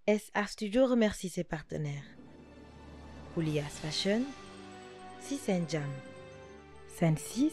SA Studio remercie ses partenaires. Poulias Fashion, 6 Jam, Scène 6,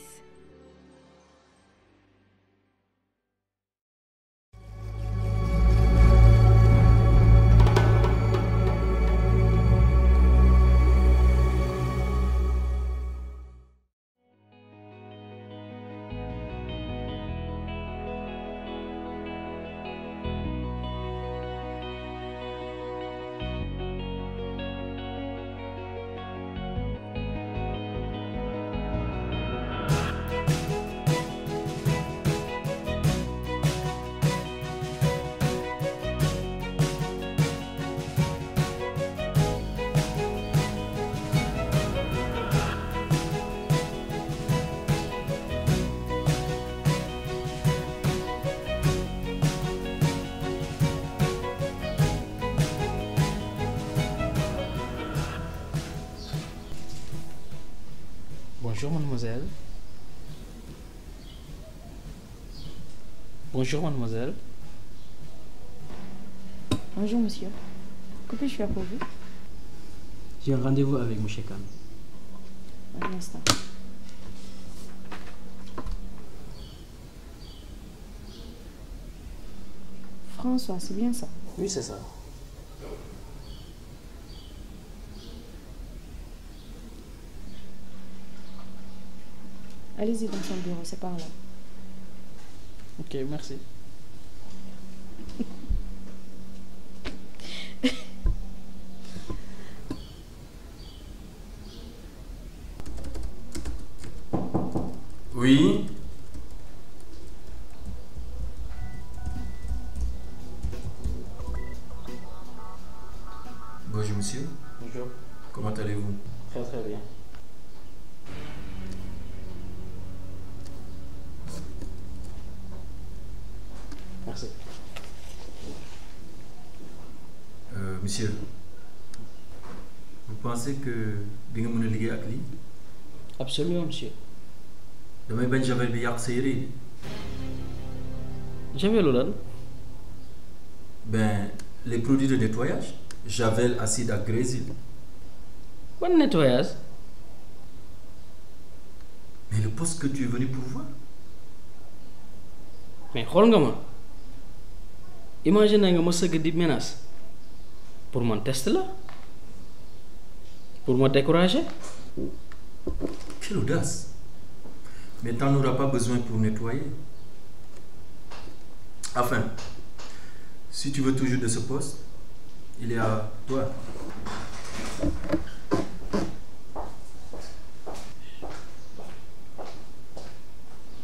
Bonjour mademoiselle. Bonjour mademoiselle. Bonjour monsieur. Que puis-je faire pour vous? J'ai un rendez-vous avec M. Khan. Un instant. François, c'est bien ça? Oui, c'est ça. Allez-y dans son bureau, c'est par là. Ok, merci. Oui. Bonjour monsieur. Bonjour. Comment allez-vous? Très très bien. Merci. Monsieur, vous pensez que vous pouvez me liguer avec lui? Absolument monsieur. Demain, ben j'avais le yak série. J'avais l'olal. Ben, les produits de nettoyage, Javel acide à Grésil. Bon nettoyage. Mais le poste que tu es venu pour voir? Mais xool nga ma. Imagine nga ma sëgg di menace. Pour mon test là. Pour me décourager. Quelle audace! Mais tu n'en auras pas besoin pour nettoyer. Enfin, si tu veux toujours de ce poste, il est à toi.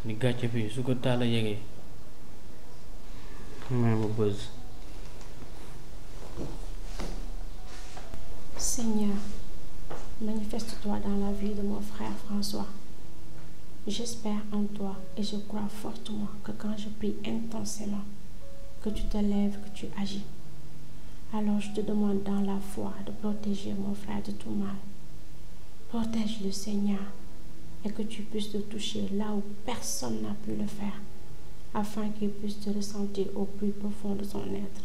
Ni gàcce bi su ko taala yegee. Ma buzz. Seigneur, manifeste-toi dans la vie de mon frère François. J'espère en toi et je crois fortement que quand je prie intensément, que tu te lèves, que tu agis. Alors je te demande dans la foi de protéger mon frère de tout mal. Protège-le, Seigneur, et que tu puisses le toucher là où personne n'a pu le faire, afin qu'il puisse te ressentir au plus profond de son être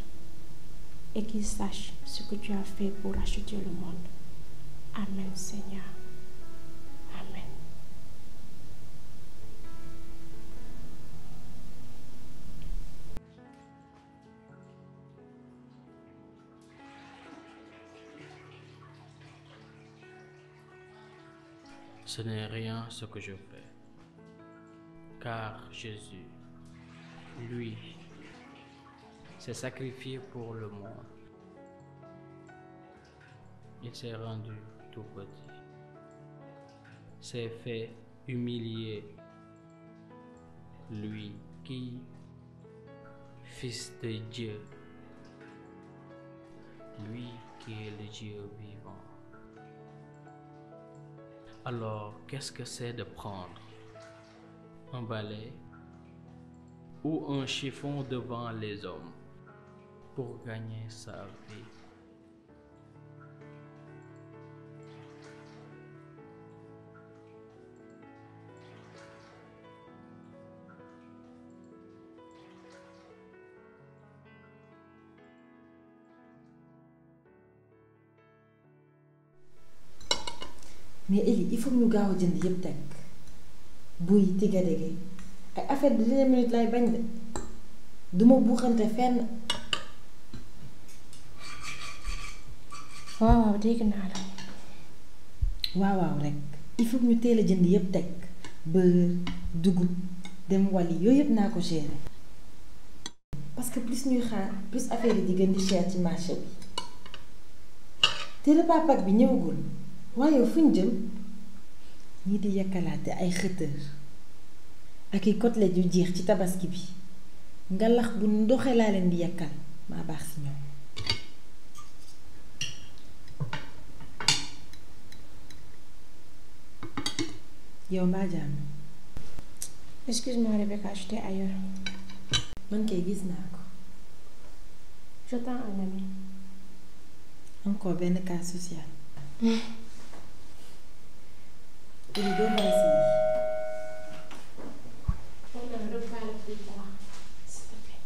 et qu'il sache ce que tu as fait pour racheter le monde. Amen, Seigneur. Amen. Ce n'est rien ce que je fais. Car Jésus, lui, s'est sacrifié pour le monde. Il s'est rendu tout petit, s'est fait humilier, lui qui, Fils de Dieu, lui qui est le Dieu vivant. Alors, qu'est-ce que c'est de prendre un balai ou un chiffon devant les hommes pour gagner sa vie? mais Eli il faut que ñu gaaw a jënd yëpp teg buy tiga dege ay affaire de dernière minute lay bañ de duma buuxante fenn. waaw dégg naa la. waaw rek il faut que ñu teel a jënd yëpp teg beurre dugub dem wàlli yooyu yëpp naa ko gérer parce que plus ñuy xaar plus affaire yi di gën di cher ci marché bi te repas Pâques bi ñëwagul waaye fu ñu jëm ñii di yakkalaate ay xëtër ak i côtelette yu jeex ci tabaski bi ngalax bu ndoxe laa leen di yakkal maa baax si ñoom. yow mbaa jàmm. Excuse-moi Rebecca, j'étais ailleurs. man kay gis naa ko. J'attends un ami. encore benn cas social. Eli doo bàyyi si. On en reparle plus tard, s'il te plaît.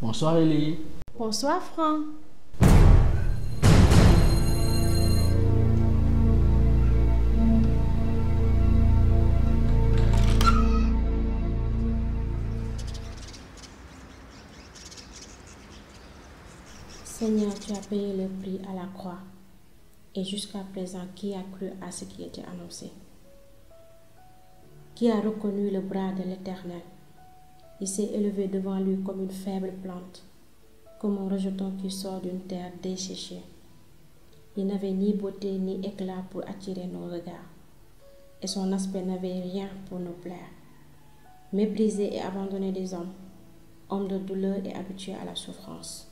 Bonsoir Eli. Bonsoir Franck. Seigneur, tu as payé le prix à la croix. Et jusqu'à présent, qui a cru à ce qui était annoncé? Qui a reconnu le bras de l'Éternel? Il s'est élevé devant lui comme une faible plante, comme un rejeton qui sort d'une terre desséchée. Il n'avait ni beauté ni éclat pour attirer nos regards, et son aspect n'avait rien pour nous plaire. Méprisé et abandonné des hommes, homme de douleur et habitué à la souffrance,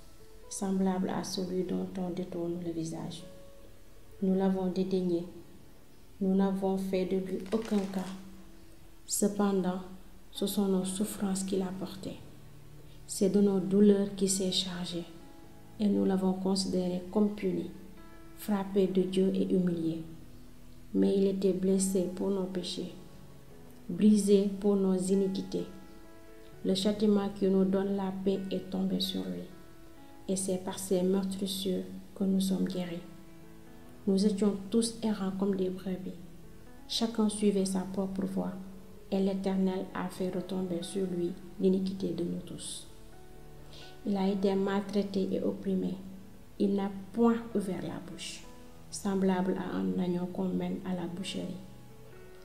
semblable à celui dont on détourne le visage. Nous l'avons dédaigné, nous n'avons fait de lui aucun cas. Cependant, ce sont nos souffrances qu'il a portées. C'est de nos douleurs qu'il s'est chargé, et nous l'avons considéré comme puni, frappé de Dieu et humilié. Mais il était blessé pour nos péchés, brisé pour nos iniquités. Le châtiment qui nous donne la paix est tombé sur lui, et c'est par ses meurtrissures que nous sommes guéris. Nous étions tous errants comme des brebis. Chacun suivait sa propre voie, et l'Éternel a fait retomber sur lui l'iniquité de nous tous. Il a été maltraité et opprimé. Il n'a point ouvert la bouche, semblable à un agneau qu'on mène à la boucherie,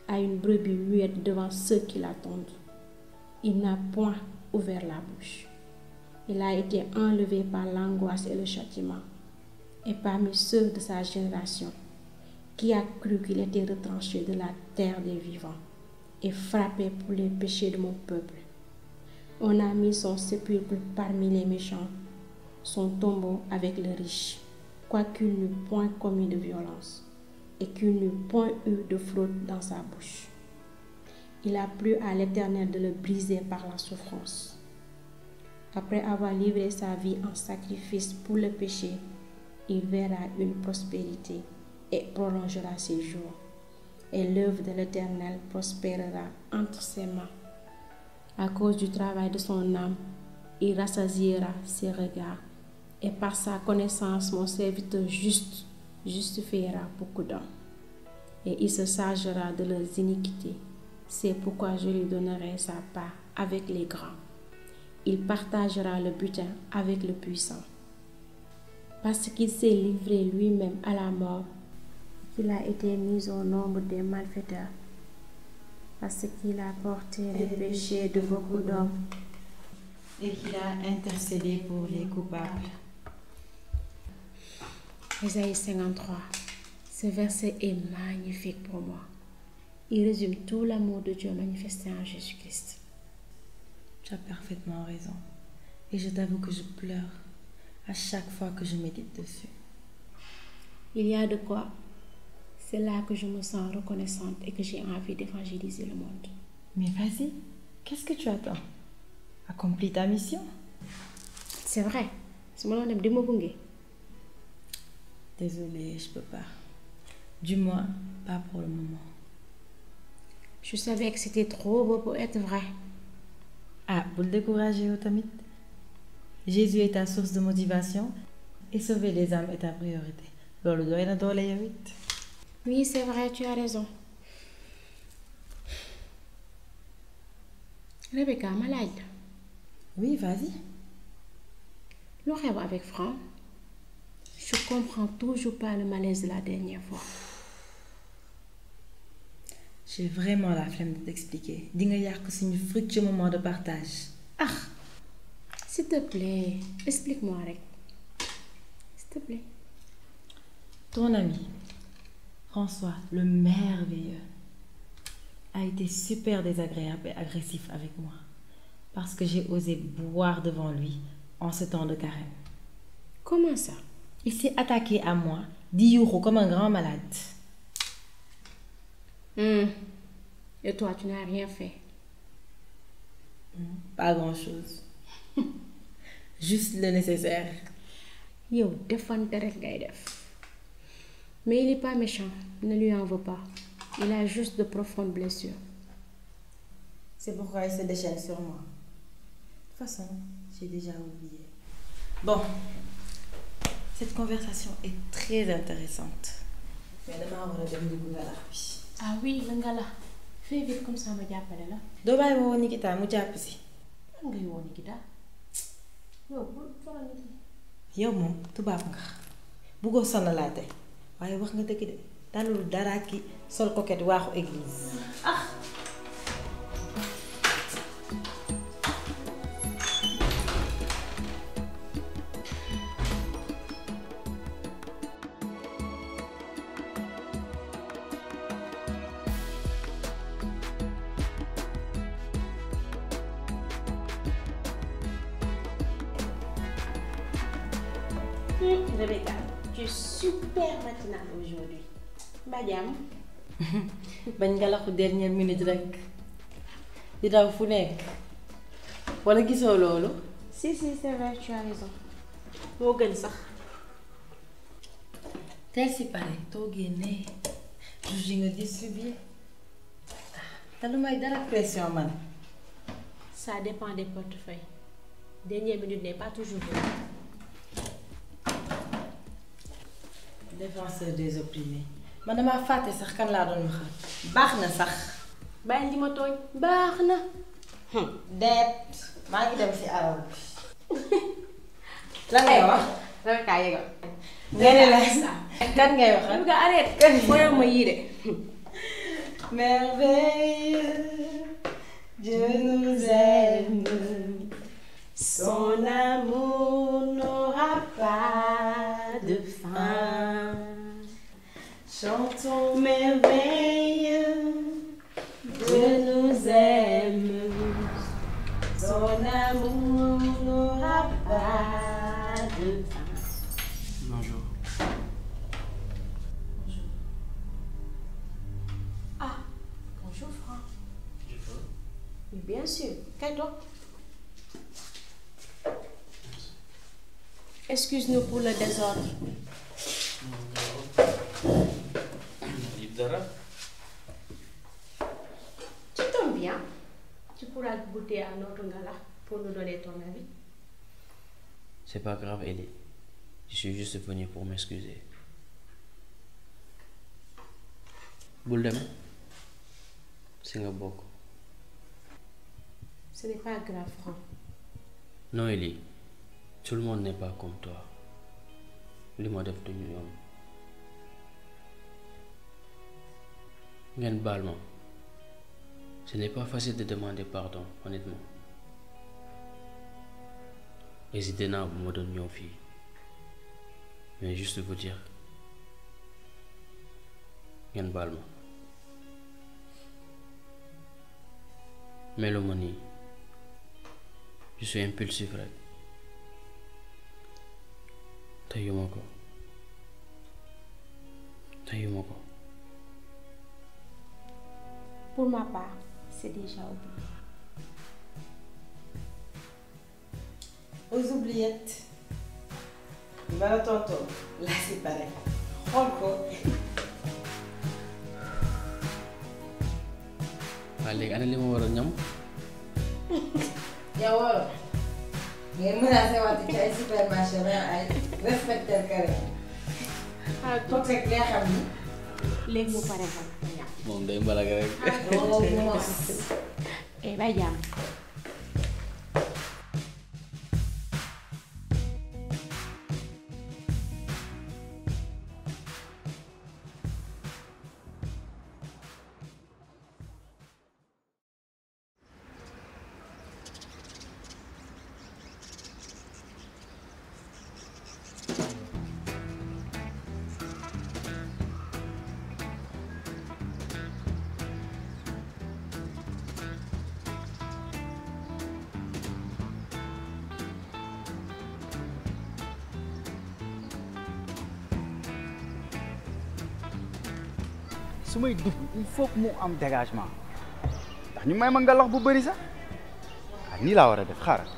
à une brebis muette devant ceux qui l'attendent. Il n'a point ouvert la bouche. Il a été enlevé par l'angoisse et le châtiment. Et parmi ceux de sa génération, qui a cru qu'il était retranché de la terre des vivants et frappé pour les péchés de mon peuple, on a mis son sépulcre parmi les méchants, son tombeau avec les riches, quoiqu'il n'eût point commis de violence et qu'il n'eût point eu de fraude dans sa bouche. Il a plu à l'Éternel de le briser par la souffrance. Après avoir livré sa vie en sacrifice pour le péché, il verra une prospérité et prolongera ses jours. Et l'œuvre de l'Éternel prospérera entre ses mains. À cause du travail de son âme, il rassasiera ses regards. Et par sa connaissance, mon serviteur juste justifiera beaucoup d'hommes. Et il se chargera de leurs iniquités. C'est pourquoi je lui donnerai sa part avec les grands. Il partagera le butin avec le puissant. Parce qu'il s'est livré lui-même à la mort, qu'il a été mis au nombre des malfaiteurs. Parce qu'il a porté le péché de beaucoup d'hommes. Et qu'il a intercédé pour les coupables. Ésaïe 53. Ce verset est magnifique pour moi. Il résume tout l'amour de Dieu manifesté en Jésus-Christ. Tu as parfaitement raison. Et je t'avoue que je pleure à chaque fois que je médite dessus. Il y a de quoi. C'est là que je me sens reconnaissante et que j'ai envie d'évangéliser le monde. Mais vas-y, qu'est-ce que tu attends? Accomplis ta mission. C'est vrai. Si je suis allée. Désolée, je peux pas. Du moins, pas pour le moment. Je savais que c'était trop beau pour être vrai. Ah, pour le décourager, Otamit. Jésus est ta source de motivation et sauver les âmes est ta priorité. loolu doy na doole yow it. Oui, c'est vrai, tu as raison. Rebecca, ma laaj la. Oui, vas-y. Lu xew avec Franck? Je comprends toujours pas le malaise de la dernière fois. J'ai vraiment la flemme de t'expliquer. Di nga yàq suñu fructueux moment de partage. Ah, S'il te plaît, explique-moi rek. S'il te plaît. ton ami, François, le merveilleux, a été super désagréable et agressif avec moi. Parce que j'ai osé boire devant lui en ce temps de carême. Comment ça? Il s'est attaqué à moi, dit yuuxu comme un grand malade. Et toi, tu n'as rien fait. Pas grand-chose. Juste le nécessaire. Yow defante rek ngay def. Mais il n'est pas méchant, ne lui en veux pas. Il a juste de profondes blessures. C'est pourquoi il se déchaîne sur moi. De toute façon, j'ai déjà oublié. Bon, cette conversation est très intéressante. Mais demain, on va dem dugg ngalax bi. Ah oui, le ngala. Fais vite comme ça ma jàppale la. doo bàyyi ma woo Nikita mu jàpp si. Lan ngay woo Nikita? Yow bu faral di. yow moom tubaab nga buggoo sonalaate waaye wax nga dëgg de dalul dara ki sol coquette waaxu église. Rebecca, tu es super matinale aujourd'hui. Badiam. bañ ngalaxu dernière minute rek di daw fu nekk wala gisoo loolu. Si, c'est vrai, tu as raison. Moo gën sax. tey si pare toogee ne juge nga distribué te lu may dara pression man. Ça dépend des portefeuilles. Dernière minute n'est pas toujours bonne. Défenseur des opprimés man damaa fàtte sax kan laa doon waxal baax na sax. Bàyyi li ma tooñ baax na. deet maa ngi dem si araw bi. lan ngay wax. Rebecca yégal. nga ne la kan ngay waxal. nga arrête kan fooyoo ma yii de. Merveilleux, Dieu nous aime. Son amour n'aura pas de fin. Chantons merveilleux, Dieu nous aime. Son amour n'aura pas de fin. Bonjour. Ah, bonjour Franck. Je peux? Oui, bien sûr. Cadeau. Excuse-nous pour le désordre. Dara. Tu tombes bien. Tu pourras goûter à notre ngala pour nous donner ton avis. C'est pas grave, Ellie. Je suis juste venu pour m'excuser. Bul dem si nga bokk. Ce n'est pas grave, Franck. Non, Ellie. Tout le monde n'est pas comme toi. Li ma def du ñoom. Ngeen baal ma. Ce n'est pas facile de demander pardon, honnêtement. Hésité naa bu ma doon ñëw fii. Mais juste vous dire. Ngeen baal ma. Meluma nii. Je suis impulsif rek. Tayuma ko. Pour ma part, c'est déjà oublié. Aux oubliettes. Bala tonton. Là c'est pareil. Xool ko. Waa léegi ana li ma war a ñam. yow wóorul. ngay menacé waat ci ay supermarché ba ay respecter carré. xaaral toog rek yaa xam ni. léegi mu pare fa. moom day mbalak rek. bay jàmm. su may dugg il faut que mu am dégagement ndax ñu may ma ngalax bu bëri sax waaw nii laa war a def xaaral.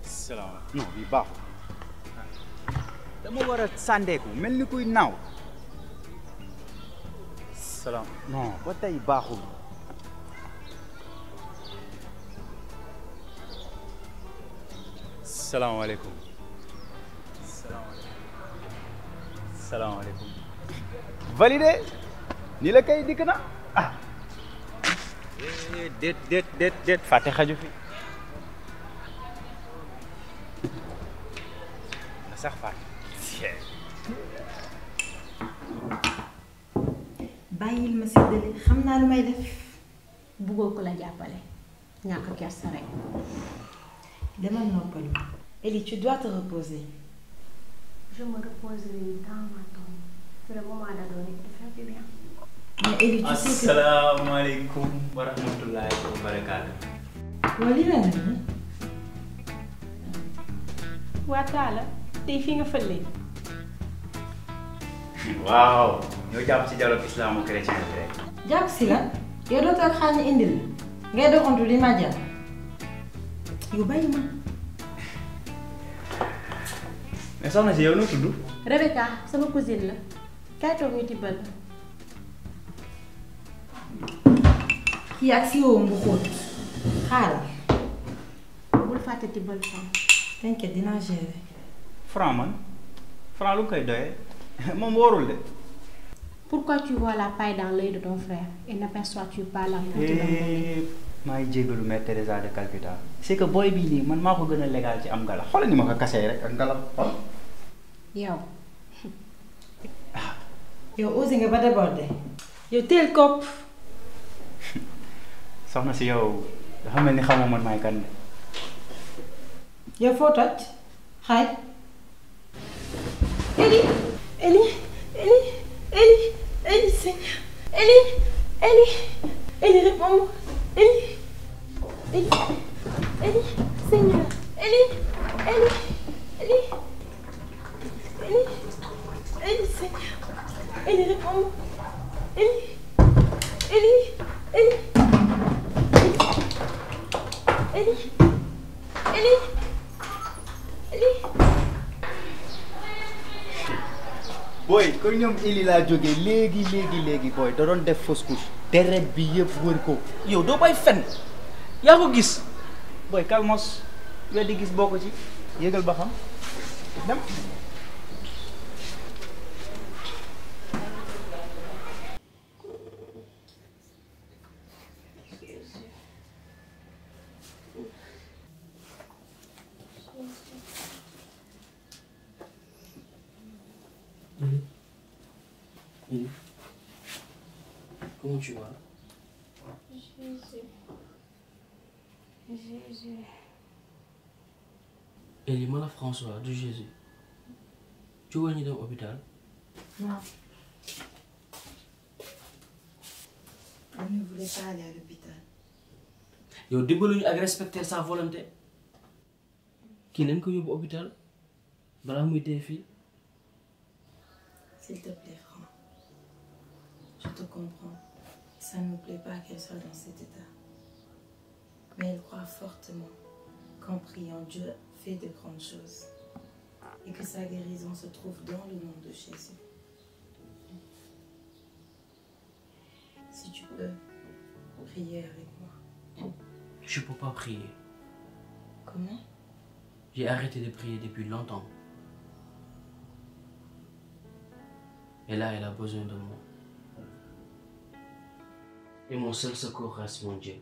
salaamaaleykum non bii baaxul dama war a sàndeeku mel ni kuy naaw. salaam non ba tey baaxul. salaamaaleykum. salaamaaleykum. validé ni la kay dikk na ah. déet fàtte xaju fi na sax fàtte. bàyyil ma séddale xam naa lu may def. buggoo ko la jàppale ñàkk kersa rek. demal noppalu. Ellie, tu dois te reposer. Je me reposerai dans ma tombe. C'est le moment d'adonner de faire du bien. Mais Ellie, tu sais que... asalaamaaleykum wa rahmatullahi wa barakaatu. waa lii la nii. waa Talla tey fii nga fële. waaw ñoo jàpp ci dialogue islamo-chrétien bi rek. jàpp si la yow doo toog xaar ñu indil ngay doxantu di ma jàpp yow bàyyi ma. mais soxna si yow noo tudd. Rebecca sama cousine la kaay toog ñu tibbal. kii ak si woom bu xóot xaaral. bul fàtte tibbal fan. t'inquiète dinaa gérer. Franc man Franc lu koy doyee moom wóorul de. Pourquoi tu vois la paille dans l'œil de ton frère et n'aperçois-tu pas la poudre dans mon nez? maa ngi jégalu Mère Teresa de Calcutta. c'est que booy bii nii man maa ko gën a légal ci am ngalax xoolal ni ma ko kasee rek ak ngalax xool. yow. yow osé nga ba débordé. yow teel kopp. soxna si yow dafa mel ni xamoo man maay kan de. yow foo toj xaaj. Ellie Ellie Ellie Ellie Ellie Seigneur Ellie Ellie Ellie réponds-moi Ellie Ellie Ellie Seigneur Ellie Ellie Ellie Ellie Ellie Seigneur Ellie réponds-moi Ellie Ellie Ellie Ellie Ellie Ellie booy kon ñoom Eli laa jógee léegi booy da doon def fausse couche deret bi yëpp wër ko. yow doo bay fen yaa ko gis booy kalmos weddi gis boo ko ci yégal ba xam dem. Comment tu vas? Jésus. Ellie, man la François du Jésus. Tu vois ñu dem hôpital? Non. On ne voulait pas aller à l'hôpital. yow dimbaluñu ak respecter sa volonté. kii nañ ko yóbbu hôpital balaa muy dee fii. S'il te plaît, Franck. Je te comprends. Ça ne me plaît pas qu'elle soit dans cet état. Mais elle croit fortement qu'en priant, Dieu fait de grandes choses. Et que sa guérison se trouve dans le nom de Jésus. Si tu peux, prier avec moi. Je peux pas prier. Comment? J'ai arrêté de prier depuis longtemps. Et là, elle a besoin de moi. Et mon seul secours reste mon Dieu.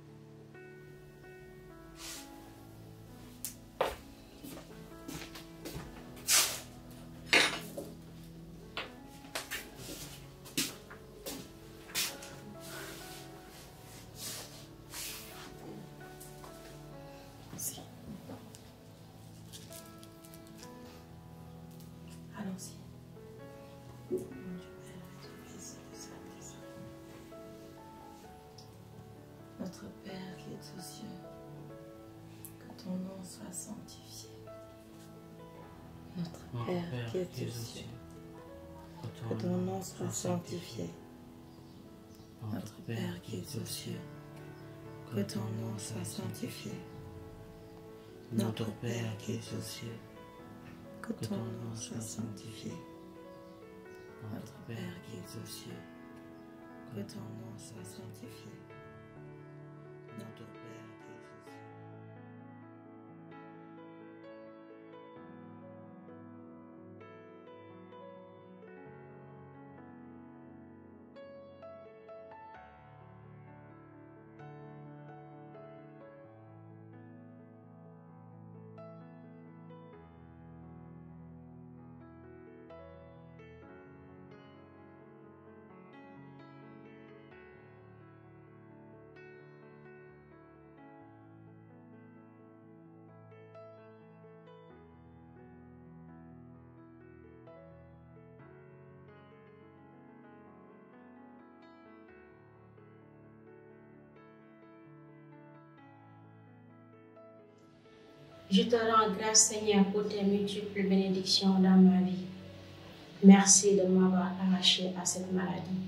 Si. Allons-y. Mon Dieu Père, et du Fils et du Saint-Esprit. Notre Père qui es aux cieux, que ton nom soit sanctifié. Notre Père qui es aux cieux, que ton nom soit sanctifié. Notre Père qui es aux cieux, que ton nom soit sanctifié. Notre Père qui es aux cieux, que ton nom soit sanctifié. Notre Père qui es aux cieux, que ton nom soit sanctifié. Notre Père qui es aux cieux. Je te rends grâce, Seigneur, pour tes multiples bénédictions dans ma vie. Merci de m'avoir arraché à cette maladie.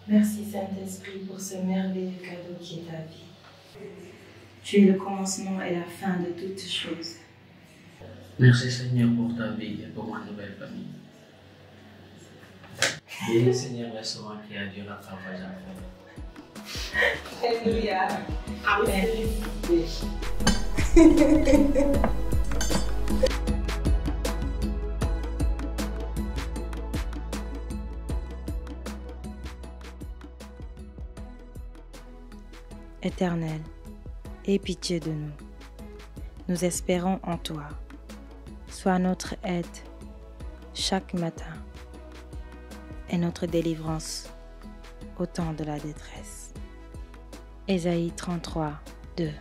Merci Saint-Esprit pour ce merveilleux cadeau qui est ta vie. Tu es le commencement et la fin de toutes choses. Merci Seigneur pour ta vie et pour ma nouvelle famille. Bénis Seigneur les soins qui a duré à travers la Alléluia. Amen. Éternel, aie pitié de nous. Nous espérons en toi. Sois notre aide chaque matin et notre délivrance au temps de la détresse. Ésaïe 33, 2.